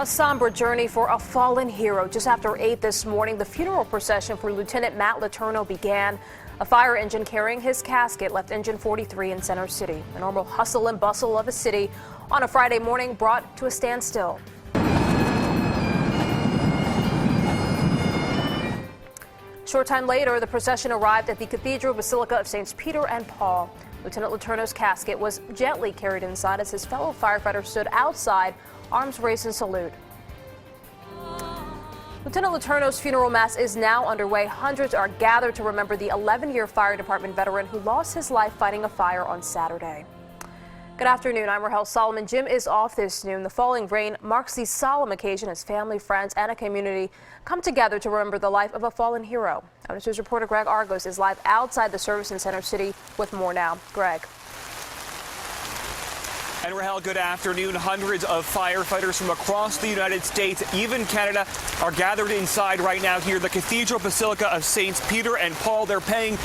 A somber journey for a fallen hero. Just after 8 this morning, the funeral procession for Lieutenant Matt Letourneau began. A fire engine carrying his casket left engine 43 in Center City. The normal hustle and bustle of a city on a Friday morning brought to a standstill. Short time later, the procession arrived at the Cathedral Basilica of Saints Peter and Paul. Lieutenant Letourneau's casket was gently carried inside as his fellow firefighters stood outside, arms raised in salute. Lieutenant Letourneau's funeral mass is now underway. Hundreds are gathered to remember the 11-year fire department veteran who lost his life fighting a fire on Saturday. Good afternoon. I'm Rahel Solomon. Jim is off this noon. The falling rain marks the solemn occasion as family, friends, and a community come together to remember the life of a fallen hero. Eyewitness News reporter Greg Argos is live outside the service in Center City with more now. Greg. And Rahel, good afternoon. Hundreds of firefighters from across the United States, even Canada, are gathered inside right now here, the Cathedral Basilica of Saints Peter and Paul. They're paying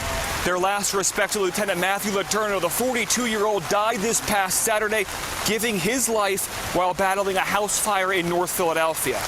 their last respect to Lieutenant Matthew Letourneau. The 42-year-old died this past Saturday, giving his life while battling a house fire in North Philadelphia.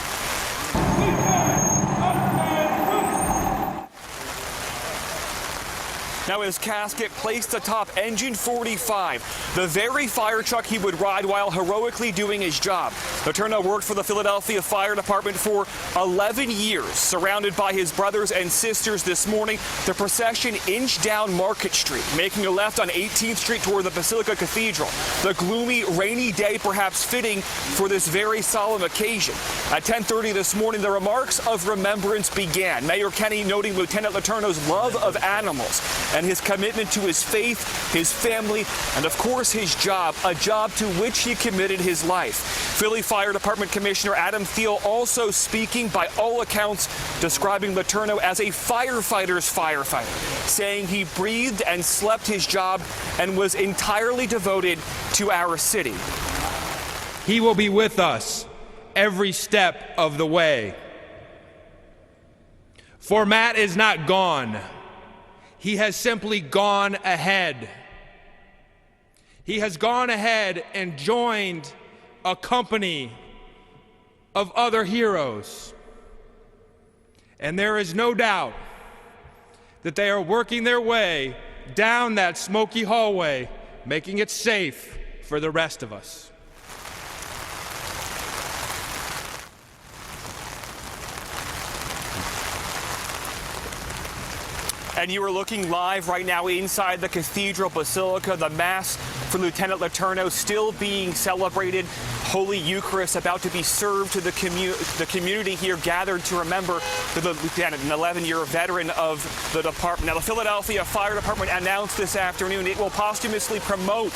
Now his casket placed atop engine 45, the very fire truck he would ride while heroically doing his job. Letourneau worked for the Philadelphia Fire Department for 11 years. Surrounded by his brothers and sisters this morning, the procession inched down Market Street, making a left on 18th Street toward the Basilica Cathedral. The gloomy, rainy day perhaps fitting for this very solemn occasion. At 10:30 this morning, the remarks of remembrance began. Mayor Kenny noting Lieutenant Letourneau's love of animals and his commitment to his faith, his family, and of course his job, a job to which he committed his life. Philly Fire Department Commissioner Adam Thiel also speaking, by all accounts, describing Letourneau as a firefighter's firefighter, saying he breathed and slept his job and was entirely devoted to our city. He will be with us every step of the way. For Matt is not gone. He has simply gone ahead. He has gone ahead and joined a company of other heroes. And there is no doubt that they are working their way down that smoky hallway, making it safe for the rest of us. And you are looking live right now inside the Cathedral Basilica. The Mass for Lieutenant Letourneau still being celebrated. Holy Eucharist about to be served to the community here gathered to remember the lieutenant, an 11-year veteran of the department. Now, the Philadelphia Fire Department announced this afternoon it will posthumously promote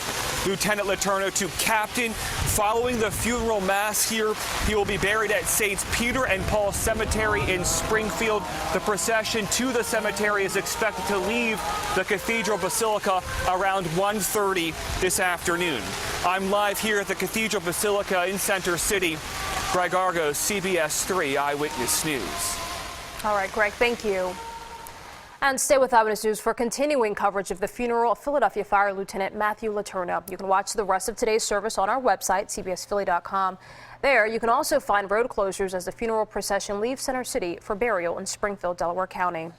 Lieutenant Letourneau to captain. Following the funeral mass here, he will be buried at Saints Peter and Paul Cemetery in Springfield. The procession to the cemetery is expected to leave the Cathedral Basilica around 1:30 this afternoon. I'm live here at the Cathedral Basilica in Center City. Greg Argos, CBS 3 Eyewitness News. All right, Greg, thank you. And stay with Eyewitness News for continuing coverage of the funeral of Philadelphia Fire Lieutenant Matthew Letourneau. You can watch the rest of today's service on our website, cbsphilly.com. There, you can also find road closures as the funeral procession leaves Center City for burial in Springfield, Delaware County.